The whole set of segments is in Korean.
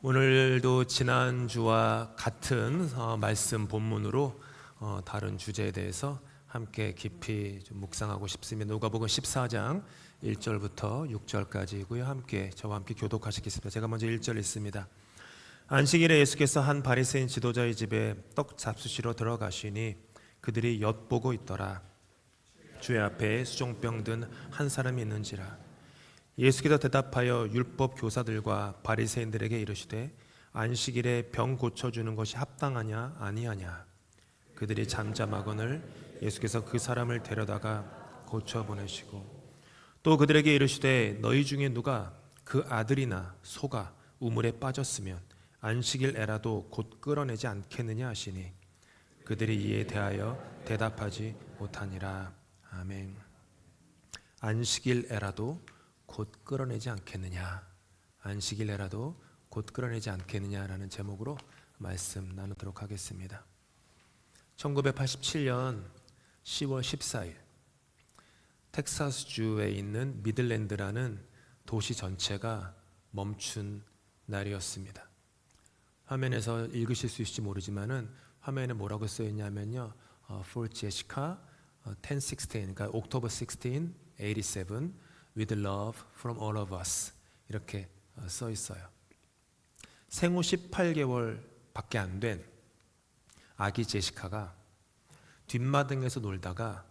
오늘도 지난주와 같은 말씀 본문으로 다른 주제에 대해서 함께 깊이 좀 묵상하고 싶습니다. 누가복음 14장 1절부터 6절까지이고요. 저와 함께 교독하시겠습니다. 제가 먼저 1절 읽습니다. 안식일에 예수께서 한 바리새인 지도자의 집에 떡 잡수시러 들어가시니 그들이 엿보고 있더라. 주의 앞에 수종병 든 한 사람이 있는지라. 예수께서 대답하여 율법 교사들과 바리새인들에게 이르시되 안식일에 병 고쳐주는 것이 합당하냐 아니하냐. 그들이 잠잠하거늘 예수께서 그 사람을 데려다가 고쳐 보내시고 또 그들에게 이르시되 너희 중에 누가 그 아들이나 소가 우물에 빠졌으면 안식일 애라도 곧 끌어내지 않겠느냐 하시니 그들이 이에 대하여 대답하지 못하니라. 아멘. 안식일 애라도 곧 끌어내지 않겠느냐, 안식일에라도 곧 끌어내지 않겠느냐라는 제목으로 말씀 나누도록 하겠습니다. 1987년 10월 14일 텍사스주에 있는 미들랜드라는 도시 전체가 멈춘 날이었습니다. 화면에서 읽으실 수 있을지 모르지만은 화면에 뭐라고 써 있냐면요, For Jessica 10/16, 그러니까 October 16, 87 With love from all of us 이렇게 써 있어요. 생후 18개월밖에 안 된 아기 제시카가 뒷마당에서 놀다가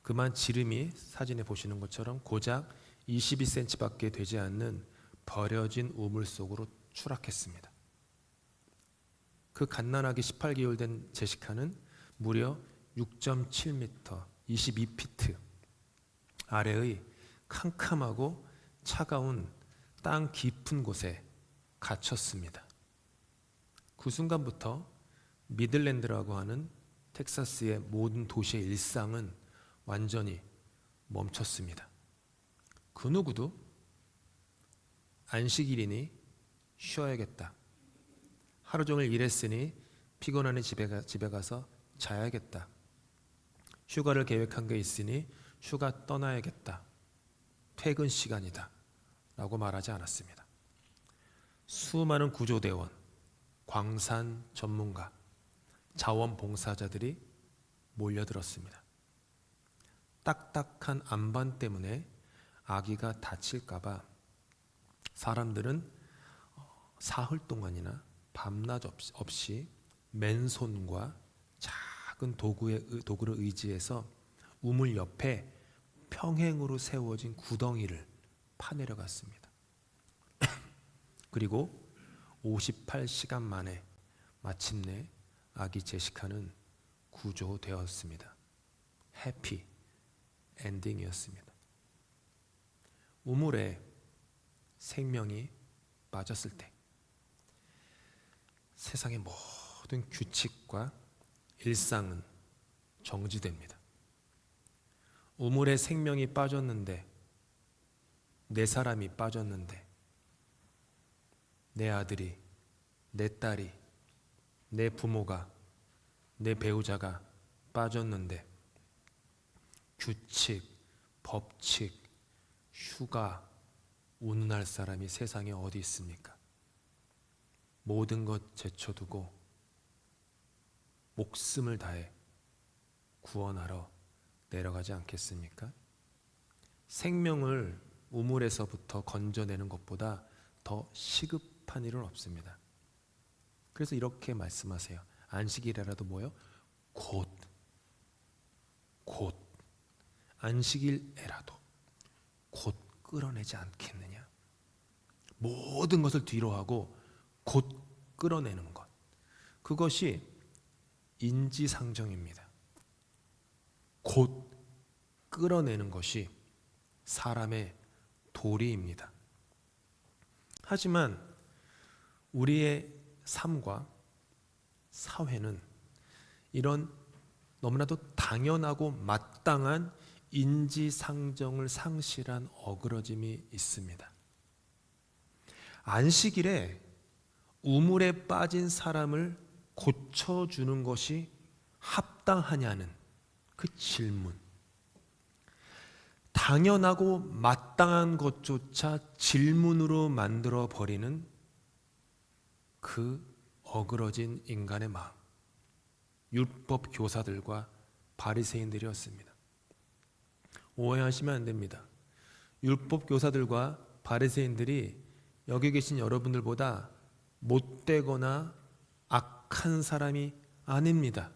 그만 지름이 사진에 보시는 것처럼 고작 22cm밖에 되지 않는 버려진 우물 속으로 추락했습니다. 그 갓난아기 18개월 된 제시카는 무려 6.7m, 22피트 아래의 캄캄하고 차가운 땅 깊은 곳에 갇혔습니다. 그 순간부터 미들랜드라고 하는 텍사스의 모든 도시의 일상은 완전히 멈췄습니다. 그 누구도 안식일이니 쉬어야겠다, 하루 종일 일했으니 피곤하니 집에 가서 자야겠다, 휴가를 계획한 게 있으니 휴가 떠나야겠다, 퇴근 시간이다 라고 말하지 않았습니다. 수많은 구조대원, 광산 전문가, 자원봉사자들이 몰려들었습니다. 딱딱한 안반 때문에 아기가 다칠까봐 사람들은 사흘 동안이나 밤낮 없이 맨손과 작은 도구를 의지해서 우물 옆에 평행으로 세워진 구덩이를 파내려갔습니다. 그리고 58시간 만에 마침내 아기 제시카는 구조되었습니다. 해피 엔딩이었습니다. 우물에 생명이 빠졌을 때 세상의 모든 규칙과 일상은 정지됩니다. 우물에 생명이 빠졌는데, 내 사람이 빠졌는데, 내 아들이, 내 딸이, 내 부모가, 내 배우자가 빠졌는데 규칙, 법칙, 휴가 운운할 사람이 세상에 어디 있습니까? 모든 것 제쳐두고 목숨을 다해 구원하러 내려가지 않겠습니까? 생명을 우물에서부터 건져내는 것보다 더 시급한 일은 없습니다. 그래서 이렇게 말씀하세요. 안식일이라도 뭐요? 곧 안식일에라도 곧 끌어내지 않겠느냐. 모든 것을 뒤로하고 곧 끌어내는 것, 그것이 인지상정입니다. 곧 끌어내는 것이 사람의 도리입니다. 하지만 우리의 삶과 사회는 이런 너무나도 당연하고 마땅한 인지상정을 상실한 어그러짐이 있습니다. 안식일에 우물에 빠진 사람을 고쳐주는 것이 합당하냐는 그 질문, 당연하고 마땅한 것조차 질문으로 만들어 버리는 그 어그러진 인간의 마음, 율법 교사들과 바리새인들이었습니다. 오해하시면 안 됩니다. 율법 교사들과 바리새인들이 여기 계신 여러분들보다 못되거나 악한 사람이 아닙니다.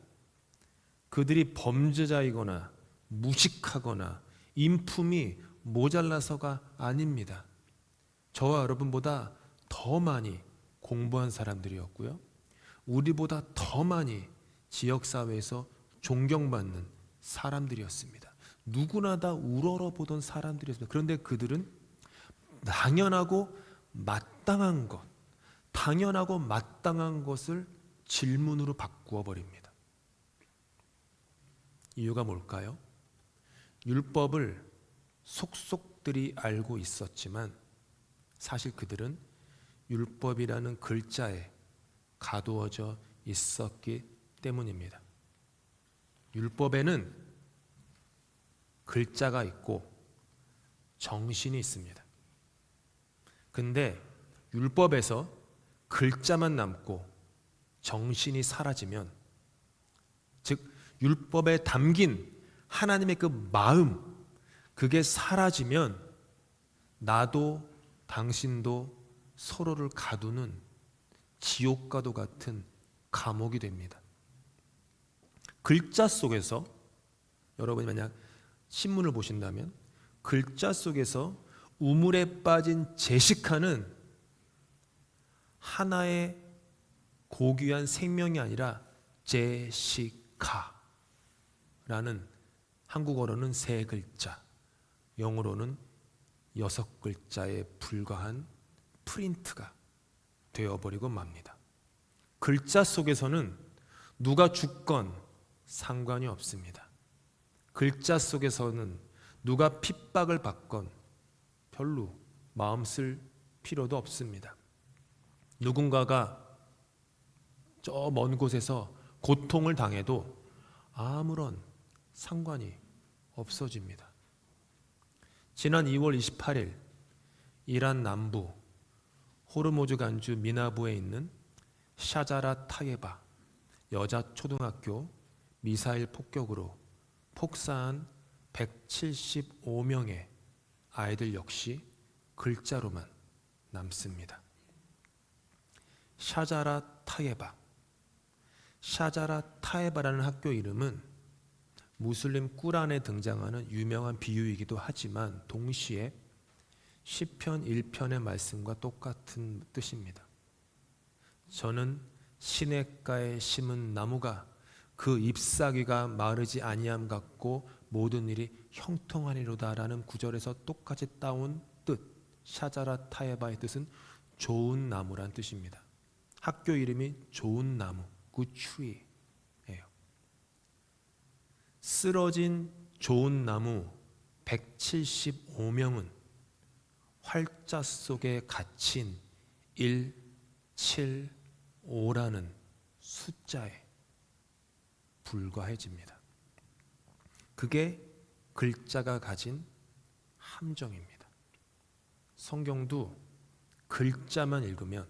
그들이 범죄자이거나 무식하거나 인품이 모자라서가 아닙니다. 저와 여러분보다 더 많이 공부한 사람들이었고요, 우리보다 더 많이 지역사회에서 존경받는 사람들이었습니다. 누구나 다 우러러보던 사람들이었습니다. 그런데 그들은 당연하고 마땅한 것, 당연하고 마땅한 것을 질문으로 바꾸어 버립니다. 이유가 뭘까요? 율법을 속속들이 알고 있었지만 사실 그들은 율법이라는 글자에 가두어져 있었기 때문입니다. 율법에는 글자가 있고 정신이 있습니다. 근데 율법에서 글자만 남고 정신이 사라지면, 즉 율법에 담긴 하나님의 그 마음, 그게 사라지면 나도 당신도 서로를 가두는 지옥과도 같은 감옥이 됩니다. 글자 속에서, 여러분이 만약 신문을 보신다면 글자 속에서 우물에 빠진 제시카는 하나의 고귀한 생명이 아니라 제시카라는, 한국어로는 3글자, 영어로는 6글자에 불과한 프린트가 되어버리고 맙니다. 글자 속에서는 누가 죽건 상관이 없습니다. 글자 속에서는 누가 핍박을 받건 별로 마음 쓸 필요도 없습니다. 누군가가 저 먼 곳에서 고통을 당해도 아무런 상관이 없어집니다. 지난 2월 28일 이란 남부 호르무즈 간주 미나부에 있는 샤자라 타예바 여자 초등학교 미사일 폭격으로 폭사한 175명의 아이들 역시 글자로만 남습니다. 샤자라 타예바, 샤자라 타예바라는 학교 이름은 무슬림 꾸란에 등장하는 유명한 비유이기도 하지만 동시에 시편 1편의 말씀과 똑같은 뜻입니다. 저는 시냇가에 심은 나무가 그 잎사귀가 마르지 아니함 같고 모든 일이 형통하리로다라는 구절에서 똑같이 따온 뜻, 샤자라 타예바의 뜻은 좋은 나무란 뜻입니다. 학교 이름이 좋은 나무, good tree예요. 쓰러진 좋은 나무 175명은 활자 속에 갇힌 175라는 숫자에 불과해집니다. 그게 글자가 가진 함정입니다. 성경도 글자만 읽으면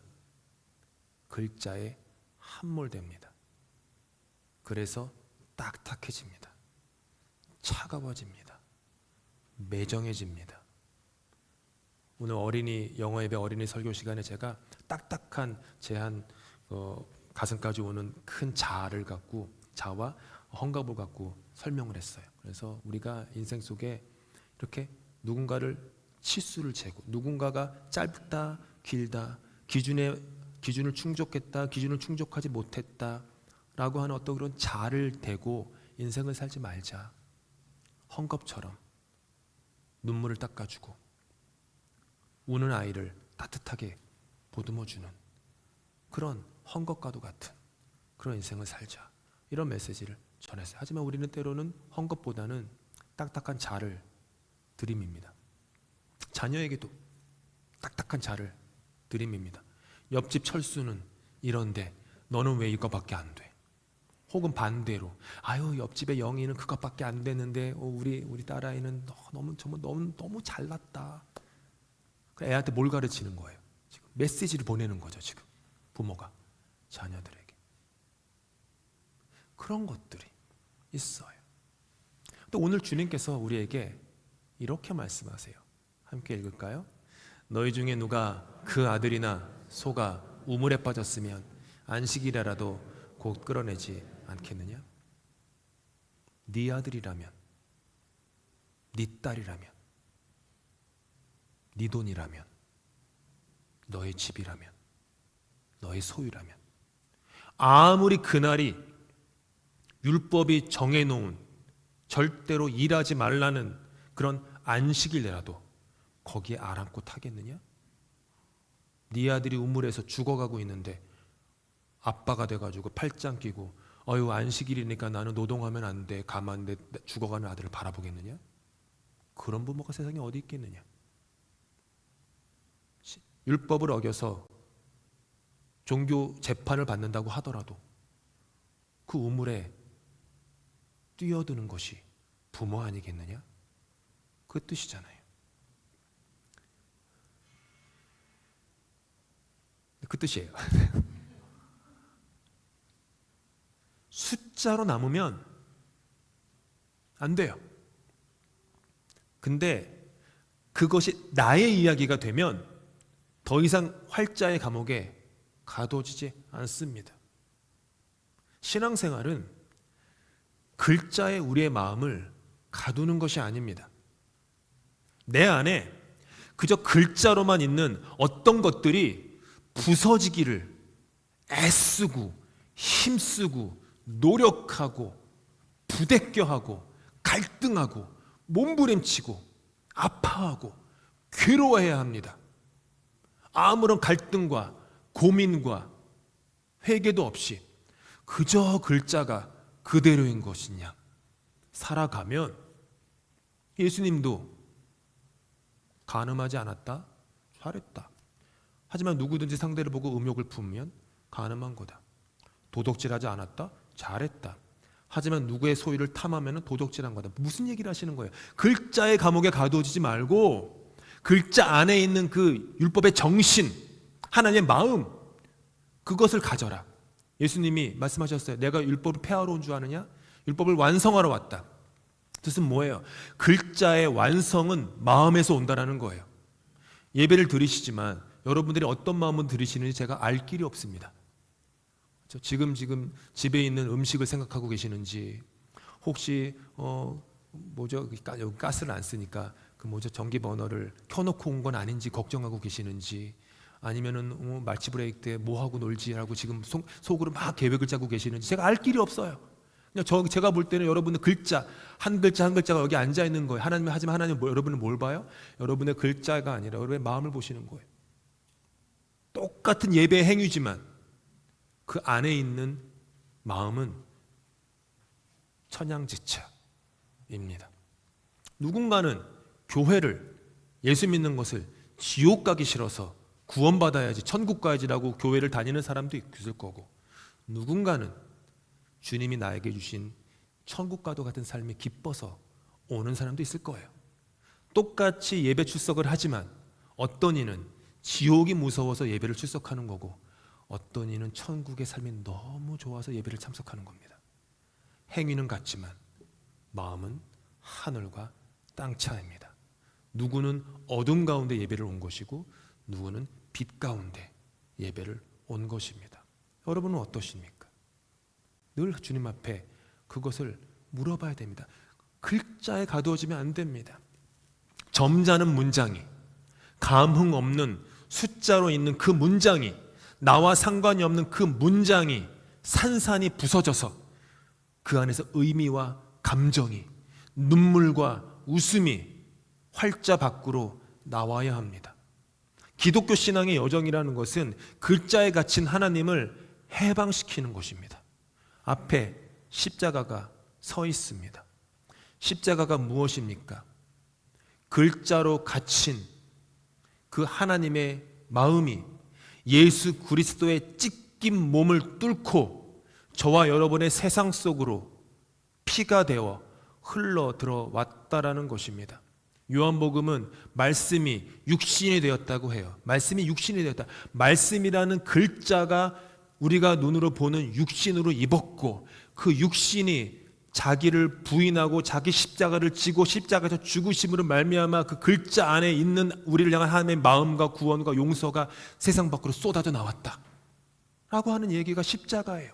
글자에 함몰됩니다. 그래서 딱딱해집니다. 차가워집니다. 매정해집니다. 오늘 어린이 영어 예배 어린이 설교 시간에 제가 딱딱한 제 한 가슴까지 오는 큰 자를 갖고, 자와 헝겊을 갖고 설명을 했어요. 그래서 우리가 인생 속에 이렇게 누군가를 치수를 재고, 누군가가 짧다 길다, 기준을 충족했다 기준을 충족하지 못했다 라고 하는 어떤 그런 자를 대고 인생을 살지 말자. 헝겊처럼 눈물을 닦아주고 우는 아이를 따뜻하게 보듬어주는 그런 헝겊과도 같은 그런 인생을 살자, 이런 메시지를 전했어요. 하지만 우리는 때로는 헝겊보다는 딱딱한 자를 들이밉니다. 자녀에게도 딱딱한 자를 들이밉니다. 옆집 철수는 이런데 너는 왜 이거밖에 안 돼? 혹은 반대로, 아유 옆집의 영희는 그것밖에 안 되는데 우리 딸아이는 너무 잘났다. 애한테 뭘 가르치는 거예요? 지금 메시지를 보내는 거죠. 지금 부모가 자녀들에게. 그런 것들이 있어요. 또 오늘 주님께서 우리에게 이렇게 말씀하세요. 함께 읽을까요? 너희 중에 누가 그 아들이나 소가 우물에 빠졌으면 안식일이라도 곧 끌어내지 않겠느냐? 네 아들이라면, 네 딸이라면, 네 돈이라면, 너의 집이라면, 너의 소유라면, 아무리 그날이 율법이 정해놓은 절대로 일하지 말라는 그런 안식일이라도 거기에 아랑곳 하겠느냐? 네 아들이 우물에서 죽어가고 있는데 아빠가 돼가지고 팔짱 끼고 어휴 안식일이니까 나는 노동하면 안 돼, 가만 내 죽어가는 아들을 바라보겠느냐? 그런 부모가 세상에 어디 있겠느냐? 율법을 어겨서 종교 재판을 받는다고 하더라도 그 우물에 뛰어드는 것이 부모 아니겠느냐? 그 뜻이잖아요. 그 뜻이에요. 숫자로 남으면 안 돼요. 근데 그것이 나의 이야기가 되면 더 이상 활자의 감옥에 가둬지지 않습니다. 신앙생활은 글자에 우리의 마음을 가두는 것이 아닙니다. 내 안에 그저 글자로만 있는 어떤 것들이 부서지기를 애쓰고 힘쓰고 노력하고 부대껴하고 갈등하고 몸부림치고 아파하고 괴로워해야 합니다. 아무런 갈등과 고민과 회개도 없이 그저 글자가 그대로인 것이냐 살아가면 예수님도 간음하지 않았다? 잘했다. 하지만 누구든지 상대를 보고 음욕을 품으면 간음한 거다. 도둑질하지 않았다? 잘했다. 하지만 누구의 소유를 탐하면 도둑질한 거다. 무슨 얘기를 하시는 거예요? 글자의 감옥에 가두어지지 말고 글자 안에 있는 그 율법의 정신, 하나님의 마음, 그것을 가져라. 예수님이 말씀하셨어요. 내가 율법을 폐하러 온 줄 아느냐? 율법을 완성하러 왔다. 뜻은 뭐예요? 글자의 완성은 마음에서 온다라는 거예요. 예배를 드리시지만 여러분들이 어떤 마음으로 드리시는지 제가 알 길이 없습니다. 지금 집에 있는 음식을 생각하고 계시는지, 혹시 여기 가스를 안 쓰니까 전기 버너를 켜놓고 온 건 아닌지 걱정하고 계시는지, 아니면은 마치 브레이크 때 뭐 하고 놀지라고 지금 속으로 막 계획을 짜고 계시는지 제가 알 길이 없어요. 그냥 제가 볼 때는 여러분의 글자 한 글자 한 글자가 여기 앉아 있는 거예요. 하지만 하나님 여러분은 뭘 봐요? 여러분의 글자가 아니라 여러분의 마음을 보시는 거예요. 똑같은 예배 행위지만 그 안에 있는 마음은 천양지차입니다. 누군가는 교회를, 예수 믿는 것을 지옥 가기 싫어서 구원받아야지, 천국 가야지라고 교회를 다니는 사람도 있을 거고, 누군가는 주님이 나에게 주신 천국과도 같은 삶이 기뻐서 오는 사람도 있을 거예요. 똑같이 예배 출석을 하지만 어떤 이는 지옥이 무서워서 예배를 출석하는 거고, 어떤 이는 천국의 삶이 너무 좋아서 예배를 참석하는 겁니다. 행위는 같지만 마음은 하늘과 땅 차이입니다. 누구는 어둠 가운데 예배를 온 것이고 누구는 빛 가운데 예배를 온 것입니다. 여러분은 어떠십니까? 늘 주님 앞에 그것을 물어봐야 됩니다. 글자에 가두어지면 안 됩니다. 점잖은 문장이, 감흥 없는 숫자로 있는 그 문장이, 나와 상관이 없는 그 문장이 산산이 부서져서 그 안에서 의미와 감정이, 눈물과 웃음이 활자 밖으로 나와야 합니다. 기독교 신앙의 여정이라는 것은 글자에 갇힌 하나님을 해방시키는 것입니다. 앞에 십자가가 서 있습니다. 십자가가 무엇입니까? 글자로 갇힌 그 하나님의 마음이 예수 그리스도의 찢긴 몸을 뚫고 저와 여러분의 세상 속으로 피가 되어 흘러 들어왔다라는 것입니다. 요한복음은 말씀이 육신이 되었다고 해요. 말씀이 육신이 되었다. 말씀이라는 글자가 우리가 눈으로 보는 육신으로 입었고, 그 육신이 자기를 부인하고 자기 십자가를 지고 십자가에서 죽으심으로 말미암아 그 글자 안에 있는 우리를 향한 하나님의 마음과 구원과 용서가 세상 밖으로 쏟아져 나왔다 라고 하는 얘기가 십자가예요.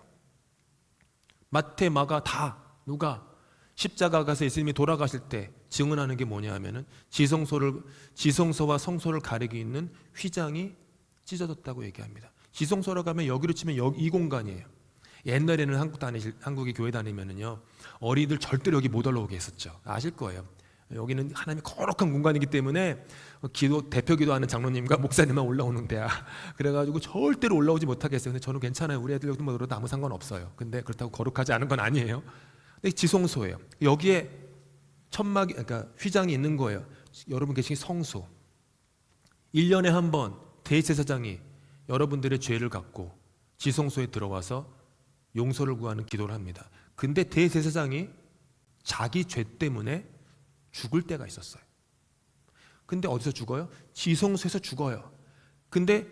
마태, 마가 다 누가 십자가 가서 예수님이 돌아가실 때 증언하는 게 뭐냐 하면은 지성소와 성소를 가리고 있는 휘장이 찢어졌다고 얘기합니다. 지성소로 가면 여기로 치면 이 공간이에요. 옛날에는 한국에 교회 다니면은요, 어린이들 절대로 여기 못 올라오게 했었죠. 아실 거예요. 여기는 하나님의 거룩한 공간이기 때문에 대표 기도하는 장로님과 목사님만 올라오는 데야. 그래가지고 절대로 올라오지 못하게 했어요. 근데 저는 괜찮아요. 우리 애들 여기만 들어도 아무 상관없어요. 근데 그렇다고 거룩하지 않은 건 아니에요. 근데 지성소예요. 여기에 천막이, 그러니까 휘장이 있는 거예요. 여러분 계신 성소. 1년에 한 번 대제사장이 여러분들의 죄를 갖고 지성소에 들어와서 용서를 구하는 기도를 합니다. 근데 대제사장이 자기 죄 때문에 죽을 때가 있었어요. 근데 어디서 죽어요? 지성소에서 죽어요. 근데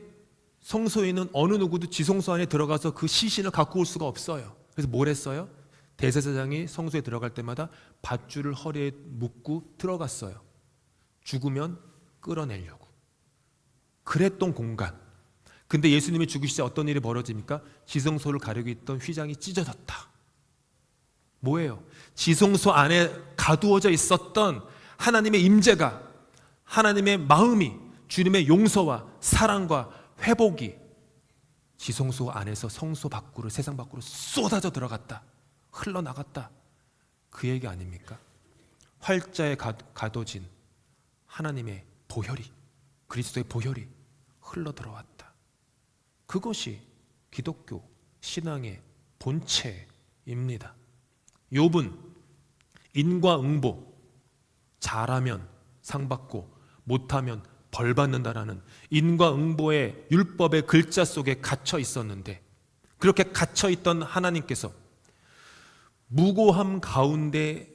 성소에는 어느 누구도 지성소 안에 들어가서 그 시신을 갖고 올 수가 없어요. 그래서 뭘 했어요? 대제사장이 성소에 들어갈 때마다 밧줄을 허리에 묶고 들어갔어요. 죽으면 끌어내려고. 그랬던 공간. 근데 예수님이 죽으실 때 어떤 일이 벌어집니까? 지성소를 가리고 있던 휘장이 찢어졌다. 뭐예요? 지성소 안에 가두어져 있었던 하나님의 임재가, 하나님의 마음이, 주님의 용서와 사랑과 회복이 지성소 안에서 성소 밖으로, 세상 밖으로 쏟아져 들어갔다, 흘러나갔다. 그 얘기 아닙니까? 활자에 가둬진 하나님의 보혈이, 그리스도의 보혈이 흘러 들어왔다. 그것이 기독교 신앙의 본체입니다. 욥은 인과응보, 잘하면 상 받고 못하면 벌 받는다라는 인과응보의 율법의 글자 속에 갇혀 있었는데, 그렇게 갇혀 있던 하나님께서 무고함 가운데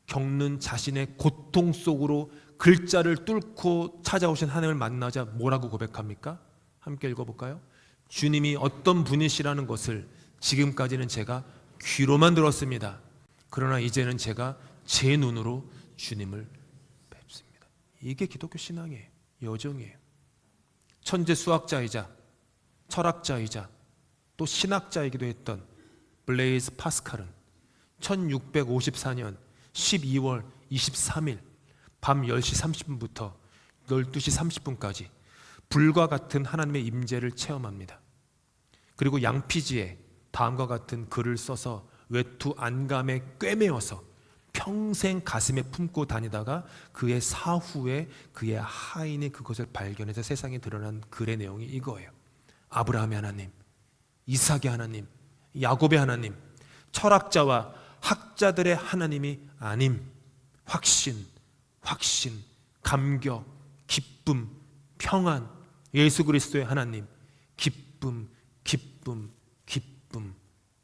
겪는 자신의 고통 속으로 글자를 뚫고 찾아오신 하나님을 만나자 뭐라고 고백합니까? 함께 읽어볼까요? 주님이 어떤 분이시라는 것을 지금까지는 제가 귀로만 들었습니다. 그러나 이제는 제가 제 눈으로 주님을 뵙습니다. 이게 기독교 신앙이에요. 여정이에요. 천재 수학자이자 철학자이자 또 신학자이기도 했던 블레이즈 파스칼은 1654년 12월 23일 밤 10시 30분부터 12시 30분까지 불과 같은 하나님의 임재를 체험합니다. 그리고 양피지에 다음과 같은 글을 써서 외투 안감에 꿰매어서 평생 가슴에 품고 다니다가 그의 사후에 그의 하인이 그것을 발견해서 세상에 드러난 글의 내용이 이거예요. 아브라함의 하나님, 이삭의 하나님, 야곱의 하나님, 철학자와 학자들의 하나님이 아님, 확신, 감격, 기쁨, 평안, 예수 그리스도의 하나님,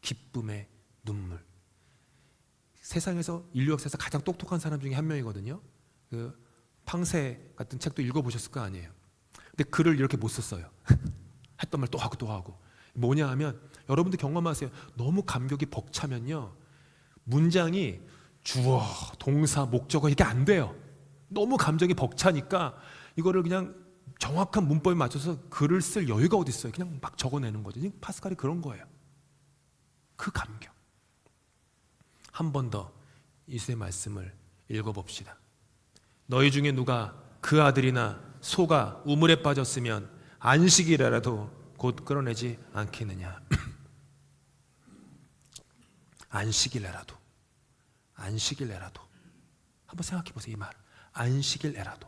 기쁨의 눈물. 세상에서 인류 역사에서 가장 똑똑한 사람 중에 한 명이거든요. 그 팡세 같은 책도 읽어보셨을 거 아니에요. 근데 글을 이렇게 못 썼어요. 했던 말 또 하고 또 하고. 뭐냐 하면 여러분들 경험하세요. 너무 감격이 벅차면요, 문장이 주어, 동사, 목적어 이게 안 돼요. 너무 감정이 벅차니까 이거를 그냥 정확한 문법에 맞춰서 글을 쓸 여유가 어디 있어요. 그냥 막 적어내는 거죠. 파스칼이 그런 거예요. 그 감격. 한 번 더 예수의 말씀을 읽어봅시다. 너희 중에 누가 그 아들이나 소가 우물에 빠졌으면 안식일이라도 곧 끌어내지 않겠느냐. 안식일에라도 한번 생각해 보세요. 이 말, 안식일에라도,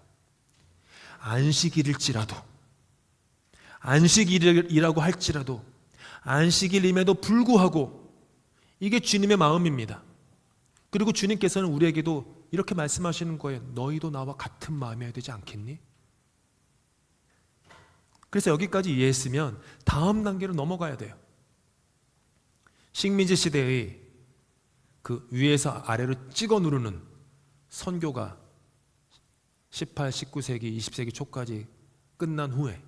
안식일일지라도, 안식일이라고 할지라도, 안식일임에도 불구하고 이게 주님의 마음입니다. 그리고 주님께서는 우리에게도 이렇게 말씀하시는 거예요. 너희도 나와 같은 마음이어야 되지 않겠니? 그래서 여기까지 이해했으면 다음 단계로 넘어가야 돼요. 식민지 시대의 그 위에서 아래로 찍어 누르는 선교가 18, 19세기, 20세기 초까지 끝난 후에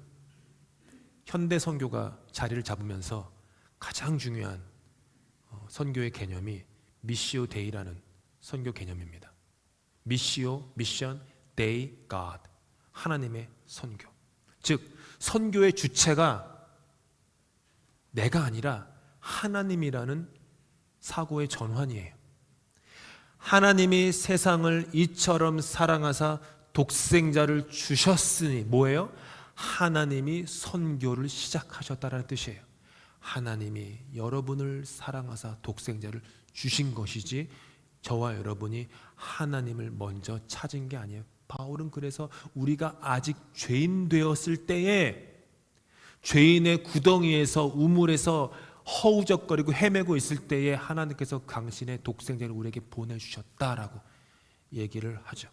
현대 선교가 자리를 잡으면서 가장 중요한 선교의 개념이 미시오 데이라는 선교 개념입니다. 미시오, 미션, 데이, 갓. 하나님의 선교. 즉 선교의 주체가 내가 아니라 하나님이라는 사고의 전환이에요. 하나님이 세상을 이처럼 사랑하사 독생자를 주셨으니 뭐예요? 하나님이 선교를 시작하셨다는 뜻이에요. 하나님이 여러분을 사랑하사 독생자를 주신 것이지 저와 여러분이 하나님을 먼저 찾은 게 아니에요. 바울은 그래서 우리가 아직 죄인 되었을 때에 죄인의 구덩이에서 우물에서 허우적거리고 헤매고 있을 때에 하나님께서 당신의 독생자를 우리에게 보내주셨다라고 얘기를 하죠.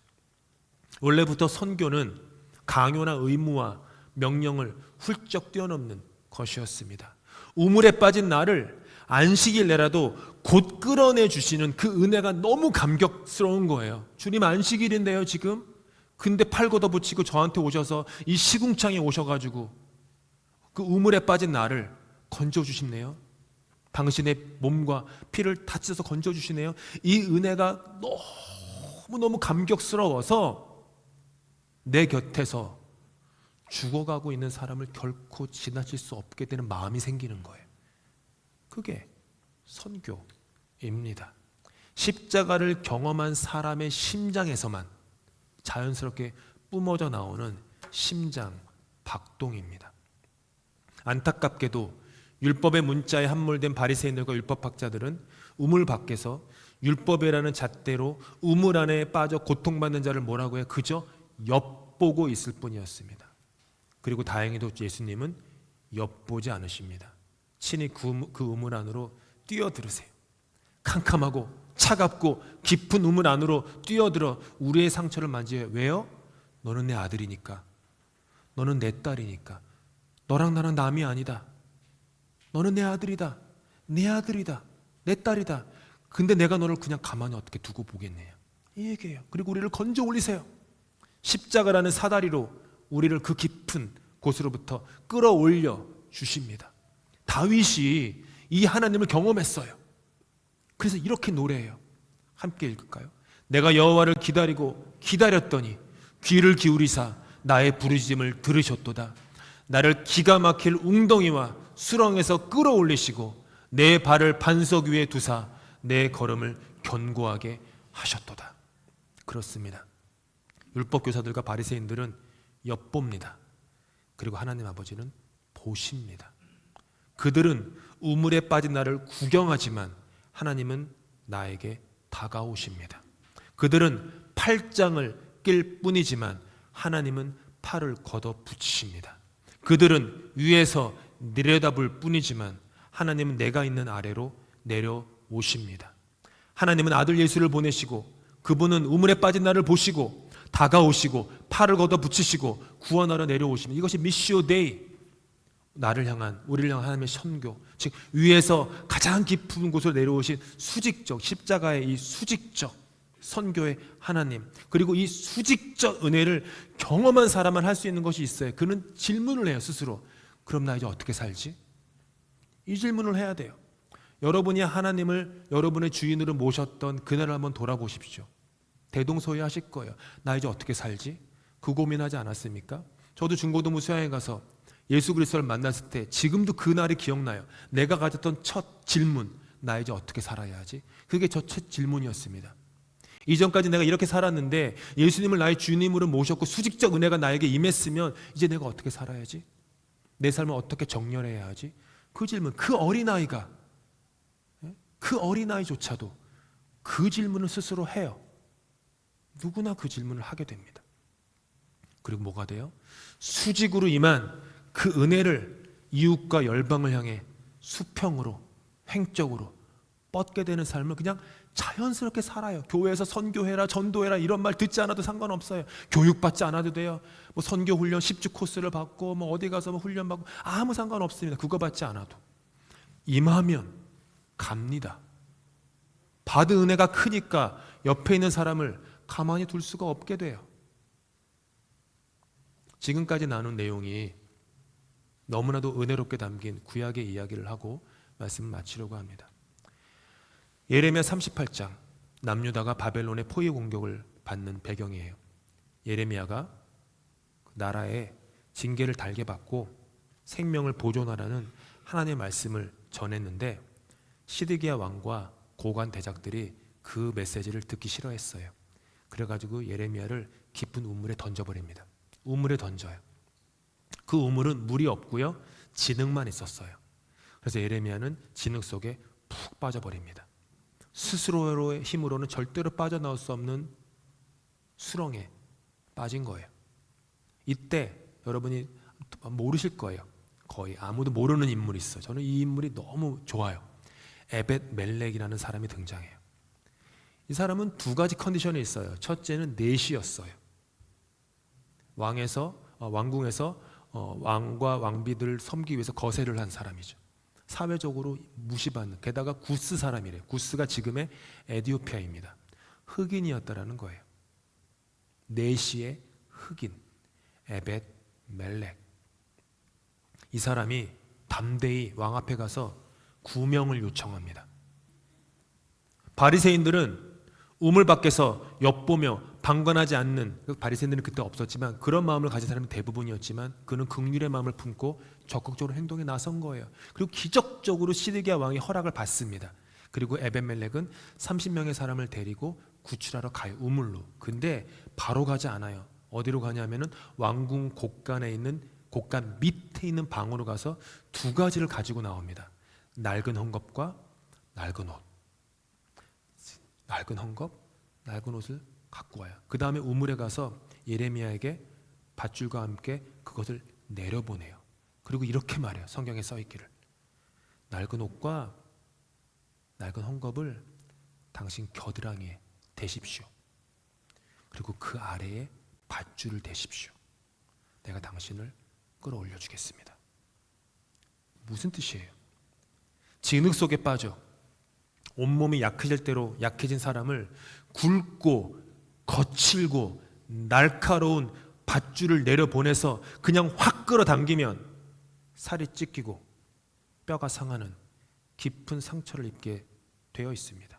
원래부터 선교는 강요나 의무와 명령을 훌쩍 뛰어넘는 것이었습니다. 우물에 빠진 나를 안식일내라도 곧 끌어내 주시는 그 은혜가 너무 감격스러운 거예요. 주님 안식일인데요 지금? 근데 팔 걷어붙이고 저한테 오셔서 이 시궁창에 오셔가지고 그 우물에 빠진 나를 건져주시네요. 당신의 몸과 피를 다 찢어서 건져주시네요. 이 은혜가 너무너무 감격스러워서 내 곁에서 죽어가고 있는 사람을 결코 지나칠 수 없게 되는 마음이 생기는 거예요. 그게 선교입니다. 십자가를 경험한 사람의 심장에서만 자연스럽게 뿜어져 나오는 심장 박동입니다. 안타깝게도 율법의 문자에 함몰된 바리새인들과 율법학자들은 우물 밖에서 율법이라는 잣대로 우물 안에 빠져 고통받는 자를 뭐라고 해요? 그저 엿보고 있을 뿐이었습니다. 그리고 다행히도 예수님은 엿보지 않으십니다. 친히 그 우물 안으로 뛰어들으세요. 캄캄하고 차갑고 깊은 우물 안으로 뛰어들어 우리의 상처를 만져요. 왜요? 너는 내 아들이니까. 너는 내 딸이니까. 너랑 나랑 남이 아니다. 너는 내 아들이다. 내 아들이다. 내 딸이다. 근데 내가 너를 그냥 가만히 어떻게 두고 보겠네요. 이 얘기예요. 그리고 우리를 건져 올리세요. 십자가라는 사다리로 우리를 그 깊은 곳으로부터 끌어올려 주십니다. 다윗이 이 하나님을 경험했어요. 그래서 이렇게 노래해요. 함께 읽을까요? 내가 여호와를 기다리고 기다렸더니 귀를 기울이사 나의 부르짖음을 들으셨도다. 나를 기가 막힐 웅덩이와 수렁에서 끌어올리시고 내 발을 반석 위에 두사 내 걸음을 견고하게 하셨도다. 그렇습니다. 율법교사들과 바리새인들은 엿봅니다. 그리고 하나님 아버지는 보십니다. 그들은 우물에 빠진 나를 구경하지만 하나님은 나에게 다가오십니다. 그들은 팔짱을 낄 뿐이지만 하나님은 팔을 걷어 붙이십니다. 그들은 위에서 내려다볼 뿐이지만 하나님은 내가 있는 아래로 내려오십니다. 하나님은 아들 예수를 보내시고 그분은 우물에 빠진 나를 보시고 다가오시고 팔을 걷어 붙이시고 구원하러 내려오십니다. 이것이 미시오 데이, 나를 향한, 우리를 향한 하나님의 선교, 즉 위에서 가장 깊은 곳으로 내려오신 수직적 십자가의 이 수직적 선교의 하나님, 그리고 이 수직적 은혜를 경험한 사람만 할 수 있는 것이 있어요. 그는 질문을 해요 스스로. 그럼 나 이제 어떻게 살지? 이 질문을 해야 돼요. 여러분이 하나님을 여러분의 주인으로 모셨던 그날을 한번 돌아보십시오. 대동소이하실 거예요. 나 이제 어떻게 살지? 그 고민하지 않았습니까? 저도 중고등부 수양회 가서 예수 그리스도를 만났을 때 지금도 그 날이 기억나요. 내가 가졌던 첫 질문, 나 이제 어떻게 살아야 하지? 그게 저 첫 질문이었습니다. 이전까지 내가 이렇게 살았는데 예수님을 나의 주님으로 모셨고 수직적 은혜가 나에게 임했으면 이제 내가 어떻게 살아야지? 내 삶을 어떻게 정렬해야 하지? 그 질문, 그 어린아이가, 그 어린아이조차도 그 질문을 스스로 해요. 누구나 그 질문을 하게 됩니다. 그리고 뭐가 돼요? 수직으로 임한 그 은혜를 이웃과 열방을 향해 수평으로, 횡적으로 뻗게 되는 삶을 그냥 자연스럽게 살아요. 교회에서 선교해라, 전도해라 이런 말 듣지 않아도 상관없어요. 교육받지 않아도 돼요. 뭐 선교 훈련 10주 코스를 받고 뭐 어디 가서 뭐 훈련 받고 아무 상관없습니다. 그거 받지 않아도 임하면 갑니다. 받은 은혜가 크니까 옆에 있는 사람을 가만히 둘 수가 없게 돼요. 지금까지 나눈 내용이 너무나도 은혜롭게 담긴 구약의 이야기를 하고 말씀을 마치려고 합니다. 예레미야 38장, 남유다가 바벨론의 포위 공격을 받는 배경이에요. 예레미야가 나라에 징계를 달게 받고 생명을 보존하라는 하나님의 말씀을 전했는데 시드기야 왕과 고관 대작들이 그 메시지를 듣기 싫어했어요. 그래가지고 예레미야를 깊은 우물에 던져버립니다. 우물에 던져요. 그 우물은 물이 없고요, 진흙만 있었어요. 그래서 예레미야는 진흙 속에 푹 빠져버립니다. 스스로의 힘으로는 절대로 빠져나올 수 없는 수렁에 빠진 거예요. 이때 여러분이 모르실 거예요. 거의 아무도 모르는 인물이 있어요. 저는 이 인물이 너무 좋아요. 에벳 멜렉이라는 사람이 등장해요. 이 사람은 두 가지 컨디션이 있어요. 첫째는 내시였어요. 왕궁에서 왕과 왕비들 섬기기 위해서 거세를 한 사람이죠. 사회적으로 무시받는, 게다가 구스 사람이래요. 구스가 지금의 에티오피아입니다. 흑인이었다라는 거예요. 내시의 흑인 에벳 멜렉. 이 사람이 담대히 왕 앞에 가서 구명을 요청합니다. 바리새인들은 우물 밖에서 엿보며 방관하지 않는, 바리새인들은 그때 없었지만 그런 마음을 가진 사람이 대부분이었지만 그는 긍휼의 마음을 품고 적극적으로 행동에 나선 거예요. 그리고 기적적으로 시드기야 왕이 허락을 받습니다. 그리고 에벳멜렉은 30명의 사람을 데리고 구출하러 가요. 우물로. 근데 바로 가지 않아요. 어디로 가냐면은 왕궁 곳간에 있는, 곳간 밑에 있는 방으로 가서 두 가지를 가지고 나옵니다. 낡은 헝겊과 낡은 옷. 낡은 헝겊, 낡은 옷을 갖고 와요. 그 다음에 우물에 가서 예레미야에게 밧줄과 함께 그것을 내려보내요. 그리고 이렇게 말해요. 성경에 써있기를, 낡은 옷과 낡은 헝겊을 당신 겨드랑이에 대십시오. 그리고 그 아래에 밧줄을 대십시오. 내가 당신을 끌어올려 주겠습니다. 무슨 뜻이에요? 진흙 속에 빠져 온몸이 약해질 대로 약해진 사람을 굵고 거칠고 날카로운 밧줄을 내려보내서 그냥 확 끌어당기면 살이 찢기고 뼈가 상하는 깊은 상처를 입게 되어 있습니다.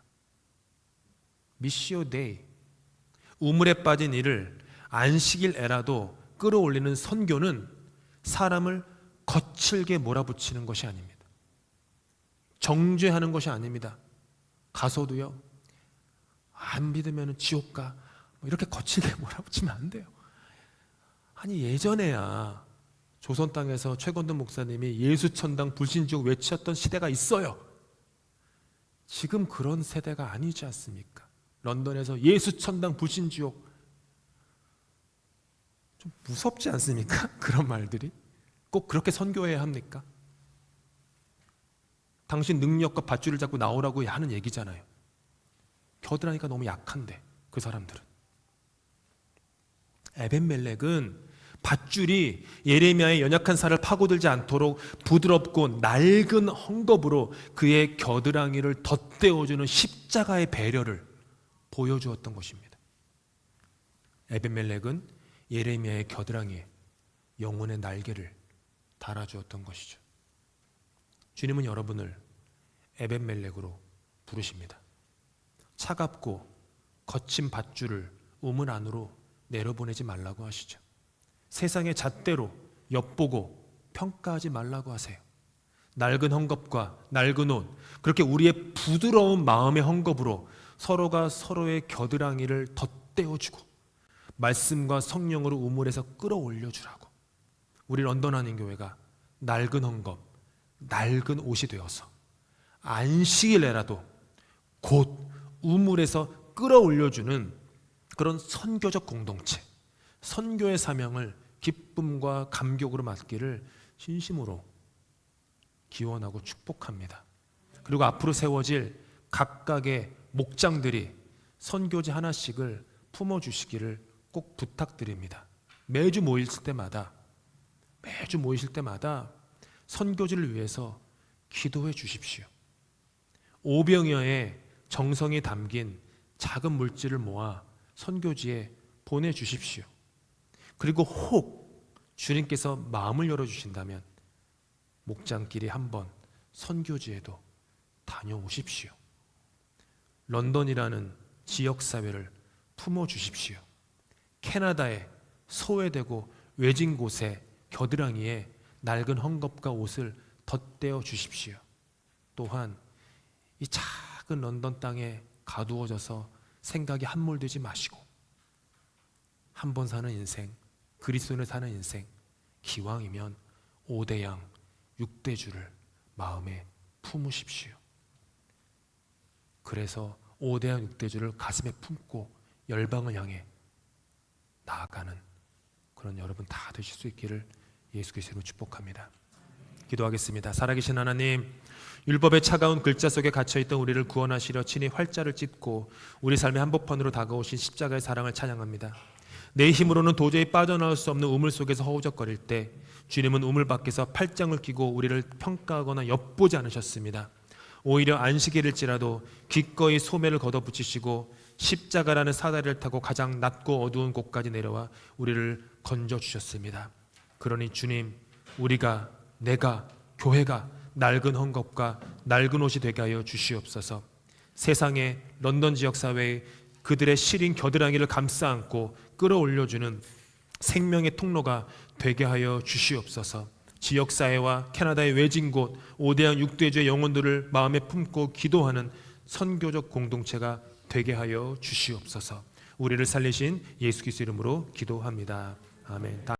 미시오 데이, 우물에 빠진 이를 안식일에라도 끌어올리는 선교는 사람을 거칠게 몰아붙이는 것이 아닙니다. 정죄하는 것이 아닙니다. 가서도요, 안 믿으면 지옥 가, 이렇게 거칠게 몰아붙이면 안 돼요. 아니, 예전에야 조선 땅에서 최건돈 목사님이 예수천당 불신지옥 외쳤던 시대가 있어요. 지금 그런 세대가 아니지 않습니까? 런던에서 예수천당 불신지옥, 좀 무섭지 않습니까? 그런 말들이 꼭 그렇게 선교해야 합니까? 당신 능력과 밧줄을 잡고 나오라고 하는 얘기잖아요. 겨드랑이가 너무 약한데 그 사람들은. 에벳멜렉은 밧줄이 예레미야의 연약한 살을 파고들지 않도록 부드럽고 낡은 헝겊으로 그의 겨드랑이를 덧대어주는 십자가의 배려를 보여주었던 것입니다. 에벳멜렉은 예레미야의 겨드랑이에 영혼의 날개를 달아주었던 것이죠. 주님은 여러분을 에벳멜렉으로 부르십니다. 차갑고 거친 밧줄을 우물 안으로 내려보내지 말라고 하시죠. 세상의 잣대로 엿보고 평가하지 말라고 하세요. 낡은 헝겊과 낡은 옷, 그렇게 우리의 부드러운 마음의 헝겊으로 서로가 서로의 겨드랑이를 덧대어주고 말씀과 성령으로 우물에서 끌어올려주라고. 우리 런던 한인교회가 낡은 헝겊, 낡은 옷이 되어서 안식일에라도 곧 우물에서 끌어올려주는 그런 선교적 공동체, 선교의 사명을 기쁨과 감격으로 맡기를 진심으로 기원하고 축복합니다. 그리고 앞으로 세워질 각각의 목장들이 선교지 하나씩을 품어주시기를 꼭 부탁드립니다. 매주 모이실 때마다 선교지를 위해서 기도해 주십시오. 500여의 정성이 담긴 작은 물질을 모아 선교지에 보내주십시오. 그리고 혹 주님께서 마음을 열어주신다면 목장끼리 한번 선교지에도 다녀오십시오. 런던이라는 지역사회를 품어주십시오. 캐나다의 소외되고 외진 곳에 겨드랑이에 낡은 헝겊과 옷을 덧대어 주십시오. 또한 이 작은 런던 땅에 가두어져서 생각이 함몰되지 마시고 한 번 사는 인생, 그리스도인을 사는 인생, 기왕이면 5대 양 6대 주를 마음에 품으십시오. 그래서 5대 양 6대 주를 가슴에 품고 열방을 향해 나아가는 그런 여러분 다 되실 수 있기를 예수 그리스도로 축복합니다. 기도하겠습니다. 살아계신 하나님, 율법의 차가운 글자 속에 갇혀있던 우리를 구원하시려 친히 활자를 찢고 우리 삶의 한복판으로 다가오신 십자가의 사랑을 찬양합니다. 내 힘으로는 도저히 빠져나올 수 없는 우물 속에서 허우적거릴 때 주님은 우물 밖에서 팔짱을 끼고 우리를 평가하거나 엿보지 않으셨습니다. 오히려 안식일일지라도 기꺼이 소매를 걷어붙이시고 십자가라는 사다리를 타고 가장 낮고 어두운 곳까지 내려와 우리를 건져주셨습니다. 그러니 주님, 우리가, 내가, 교회가 낡은 헝겊과 낡은 옷이 되게 하여 주시옵소서. 세상의 런던 지역사회의 그들의 시린 겨드랑이를 감싸 안고 끌어올려주는 생명의 통로가 되게 하여 주시옵소서. 지역사회와 캐나다의 외진 곳 5대양 6대주의 영혼들을 마음에 품고 기도하는 선교적 공동체가 되게 하여 주시옵소서. 우리를 살리신 예수 그리스도 이름으로 기도합니다. 아멘.